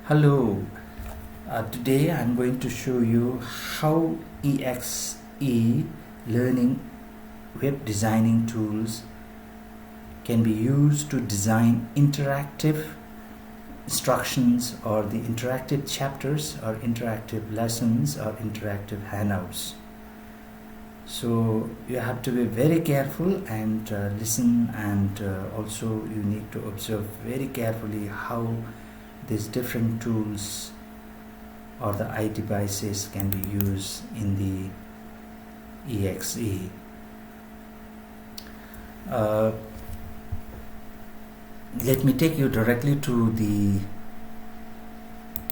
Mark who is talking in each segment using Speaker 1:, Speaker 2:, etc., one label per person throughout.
Speaker 1: Hello, today I'm going to show you how EXE learning web designing tools can be used to design interactive instructions or the interactive chapters or interactive lessons or interactive handouts. So you have to be very careful and listen, and also you need to observe very carefully how these different tools or the iDevices can be used in the EXE. Let me take you directly to the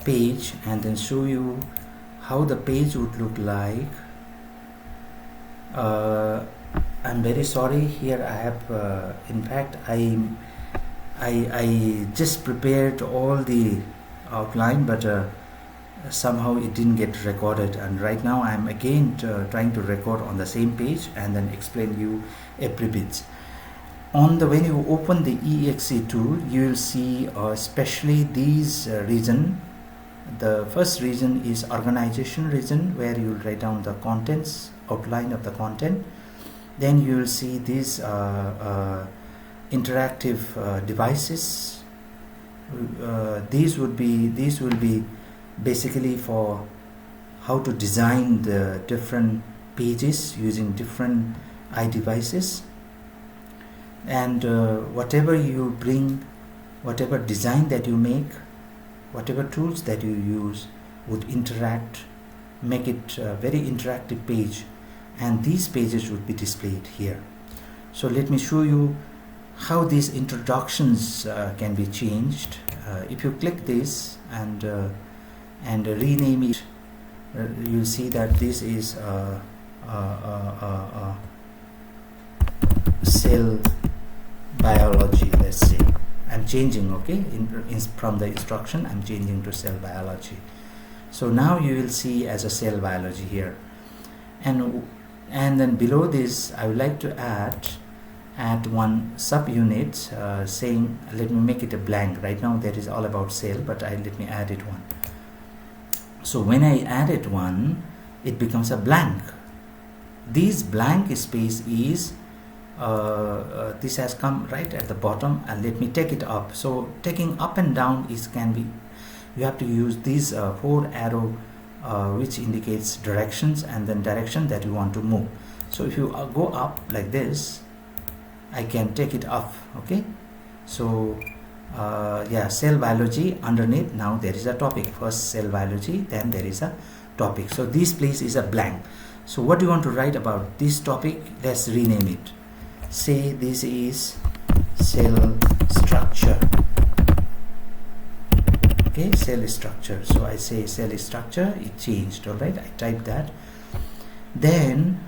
Speaker 1: page and then show you how the page would look like. I'm very sorry, here I have in fact I just prepared all the outline, but somehow it didn't get recorded, and right now I'm again trying to record on the same page and then explain you every bit. When you open the EXE tool, you will see especially these region. The first region is organization region, where you will write down the contents, outline of the content. Then you will see these interactive devices. These will be basically for how to design the different pages using different iDevices, and whatever you bring, whatever design that you make, whatever tools that you use would interact, make it a very interactive page, and these pages would be displayed here. So let me show you how these introductions can be changed. If you click this and rename it, you'll see that this is cell biology. Let's say I'm changing, okay, from the instruction I'm changing to cell biology. So now you will see as a cell biology here, and then below this I would like to add one subunit saying, let me make it a blank. Right now there is all about cell, but let me add it one. So when I add it one, it becomes a blank. This blank space is this has come right at the bottom, and let me take it up. So taking up and down you have to use these 4 arrow which indicates directions, and then direction that you want to move. So if you go up like this, I can take it up, okay. So yeah, cell biology underneath. Now there is a topic. First cell biology, then there is a topic. So this place is a blank. So what do you want to write about this topic? Let's rename it. Say this is cell structure. Okay, cell structure. So I say cell structure, it changed. All right, I type that. Then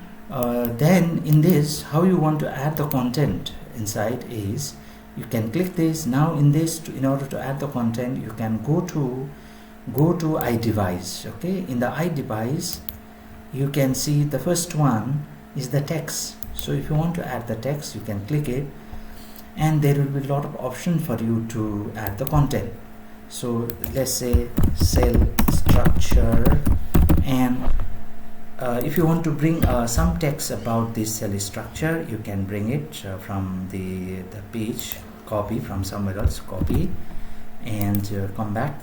Speaker 1: in this, how you want to add the content inside is, you can click this. Now in this, in order to add the content, you can go to iDevice. Okay, in the iDevice you can see the first one is the text. So if you want to add the text, you can click it, and there will be a lot of options for you to add the content. So let's say cell structure, and if you want to bring some text about this cell structure, you can bring it from the page, copy from somewhere else, copy, and come back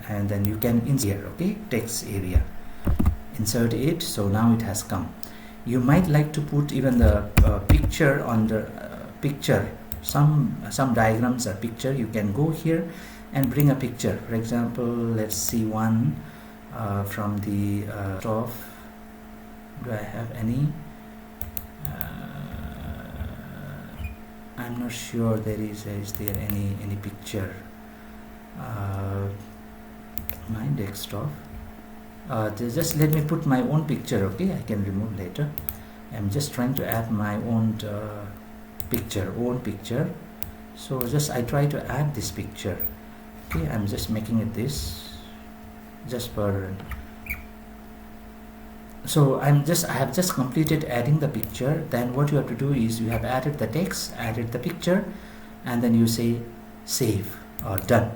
Speaker 1: and then you can insert here, okay, text area, insert it. So now it has come. You might like to put even the picture on the picture, some diagrams or picture. You can go here and bring a picture. For example, let's see one from the top. Do I have any? I'm not sure there is there any picture. My desktop. Just let me put my own picture, okay. I can remove later. I'm just trying to add my own picture. So I try to add this picture, okay. I'm just making it this just for. So I have just completed adding the picture. Then what you have to do is, you have added the text, added the picture, and then you say save or done.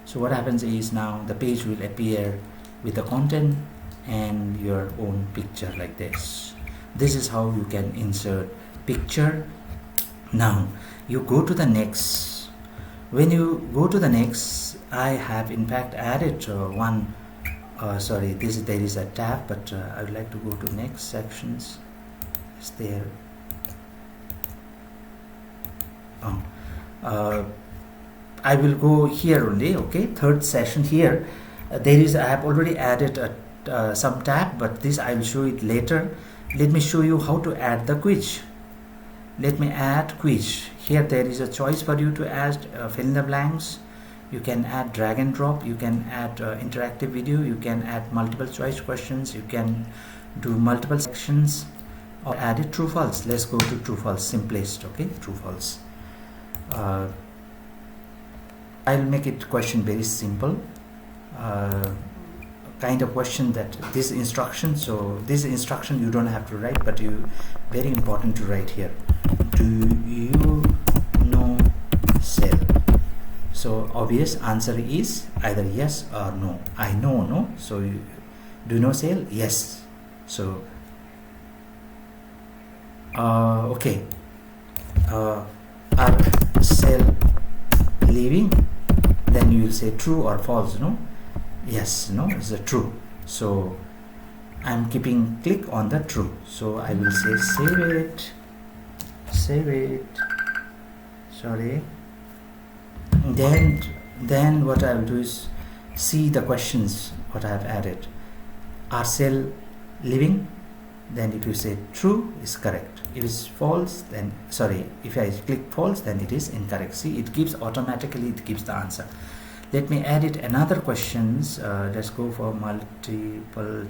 Speaker 1: So what happens is now the page will appear with the content and your own picture like this. This is how you can insert picture. Now you go to the next. When you go to the next, I have in fact added there is a tab, but I would like to go to next sections. Is there? I will go here only. Okay, third session here. There is, I have already added some tab, but this I will show it later. Let me show you how to add the quiz. Let me add quiz. Here there is a choice for you to add fill in the blanks. You can add drag and drop. You can add interactive video. You can add multiple choice questions. You can do multiple sections, or add it true false. Let's go to true false, simplest. Okay, true false. I'll make it question very simple. Kind of question that this instruction. So this instruction you don't have to write, but you very important to write here. Do you know cell? So obvious answer is either yes or no. I know, no. So you do you know cell? Yes. So okay. Are cell living? Then you will say true or false. No. Yes, no, it's a true. So I'm keeping click on the true. So I will say save it. Sorry. Then what I will do is see the questions what I have added. Are cell living? Then if you say true, is correct. If it's false, then if I click false, then it is incorrect. See, it gives automatically, it gives the answer. Let me add it another questions. Let's go for multiple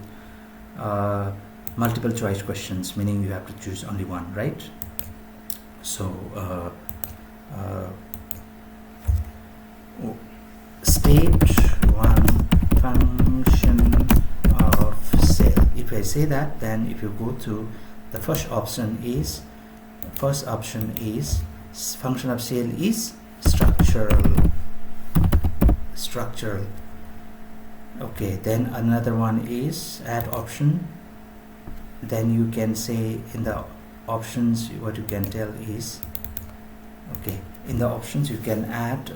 Speaker 1: choice questions, meaning you have to choose only one, right? So state one function of cell. If I say that, then if you go to the first option is function of cell is structural. Okay, then another one is add option. Then you can say in the options what you can tell is, okay, in the options you can add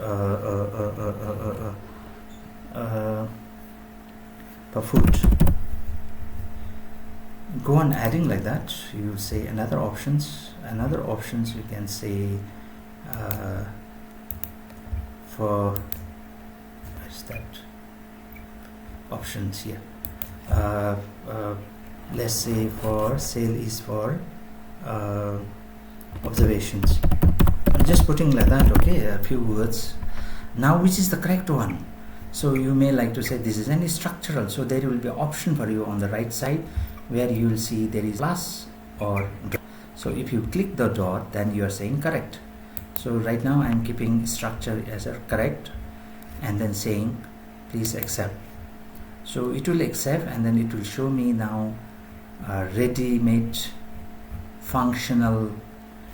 Speaker 1: for food. Go on adding like that. You say another options you can say for that options here. Let's say for sale is for observations. I'm just putting like that, okay, a few words. Now which is the correct one? So you may like to say this is any structural, so there will be an option for you on the right side where you will see there is plus or dot. So if you click the dot, then you are saying correct. So right now I am keeping structure as a correct and then saying please accept. So it will accept, and then it will show me now ready-made functional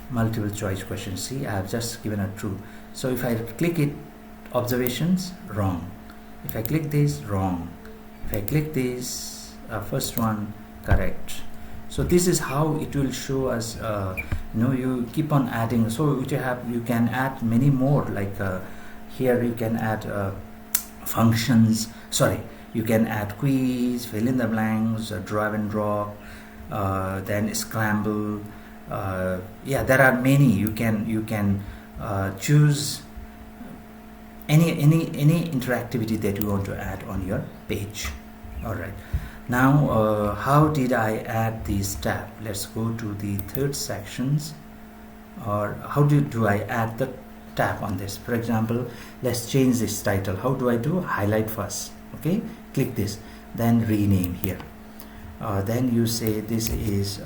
Speaker 1: multiple choice question. See, I have just given a true. So if I click it, observations, wrong. If I click this, wrong. If I click this, first one, correct. So this is how it will show us. You keep on adding. So you can add many more. Like here you can add functions. You can add quiz, fill in the blanks, drag and drop, then scramble. There are many. You can choose any interactivity that you want to add on your page. All right. Now how did I add this tab? Let's go to the third sections. Or how do I add the tab on this? For example, let's change this title. How do I do? Highlight first. Okay, click this, then rename here. Then you say this is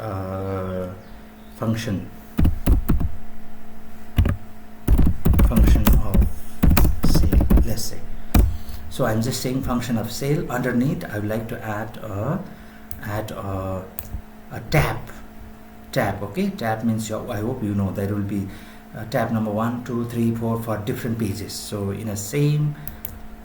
Speaker 1: function of sale, let's say. So I'm just saying function of sale. Underneath I would like to add a tab. Okay, tab means I hope you know there will be tab number 1, 2, 3, 4 for different pages. So in a same,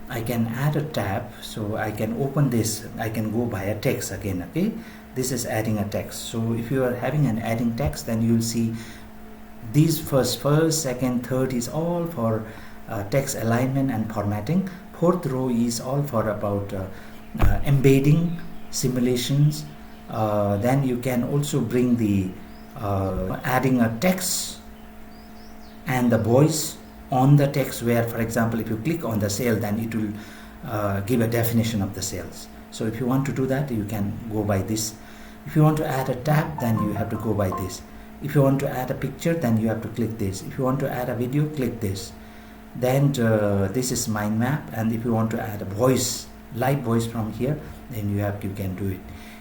Speaker 1: I can add a tab, so I can open this, I can go by a text again. Okay, this is adding a text. So if you are having an adding text, then you'll see these first, second, third is all for text alignment and formatting. Fourth row is all for about embedding, simulations. Then you can also bring the adding a text and the voice on the text, where for example if you click on the cell, then it will give a definition of the cells. So if you want to do that, you can go by this. If you want to add a tab, then you have to go by this. If you want to add a picture, then you have to click this. If you want to add a video, click this. Then this is mind map, and if you want to add a voice, live voice from here, then you can do it.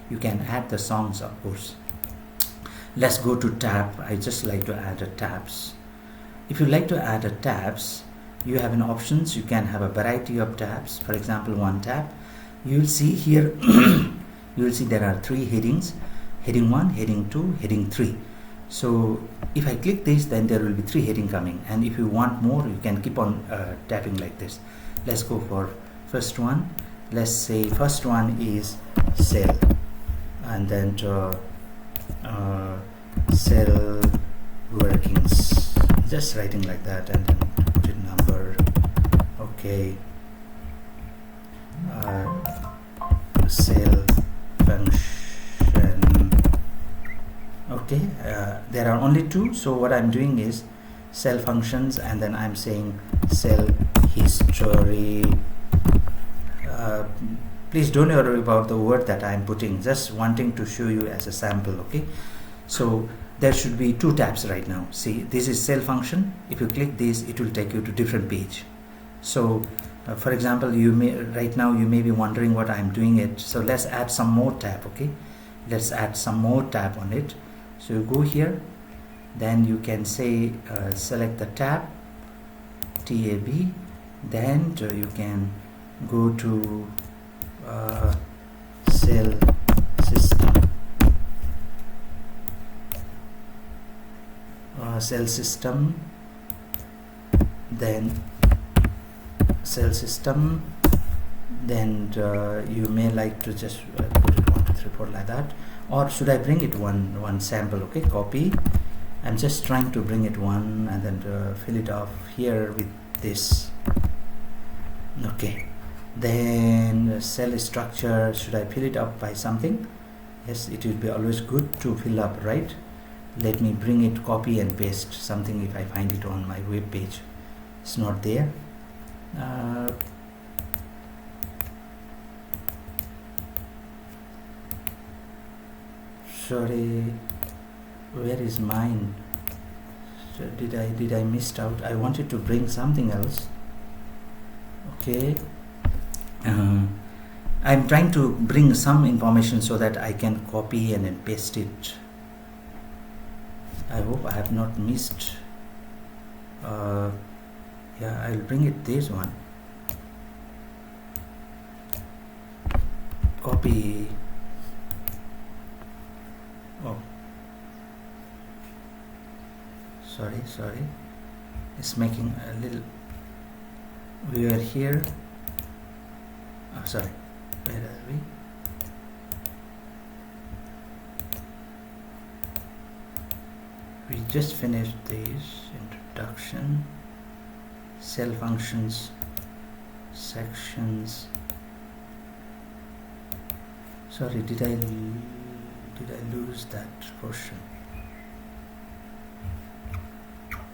Speaker 1: You can add the songs, of course. Let's go to tab. I just like to add a tabs. If you like to add a tabs, you have an options. You can have a variety of tabs. For example, one tab. You will see here you will see there are 3 headings: heading 1, heading 2, heading 3. So if I click this, then there will be 3 heading coming, and if you want more, you can keep on tapping like this. Let's go for first one. Let's say first one is cell, and then cell workings, just writing like that, and then put it number. Okay, cell function. Okay, there are only 2, so what I'm doing is cell functions, and then I'm saying cell history. Please don't worry about the word that I'm putting, just wanting to show you as a sample. Okay, so there should be 2 tabs right now. See, this is cell function. If you click this, it will take you to different page. So for example, right now you may be wondering what I'm doing it. So let's add some more tab. Okay, let's add some more tab on it. So you go here, then you can say select the tab, tab, then you can go to cell system, then cell system, then you may like to just put it 1, 2, 3, 4 like that, or should I bring it one sample? Okay, copy. I'm just trying to bring it one, and then fill it off here with this. Okay, then cell structure, should I fill it up by something? Yes, it will be always good to fill up, right? Let me bring it, copy and paste something if I find it on my web page. It's not there. Sorry, where is mine? So did I missed out? I wanted to bring something else. Okay, I'm trying to bring some information so that I can copy and then paste it. I hope I have not missed. Yeah, I'll bring it this one. Copy. Oh, sorry, it's making a little. We are here. Oh, sorry, where are we? We just finished this introduction, cell functions, sections. Sorry, did I lose that portion?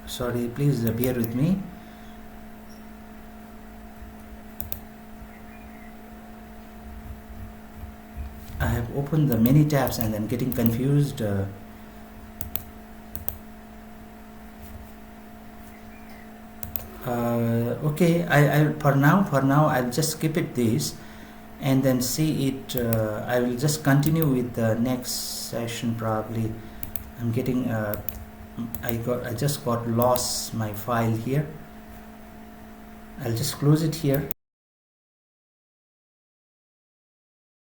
Speaker 1: Sorry, please bear with me. I have opened the many tabs and then getting confused. Okay, I for now I'll just skip it this and then see it. I will just continue with the next session probably. I'm getting I just got lost my file here. I'll just close it here.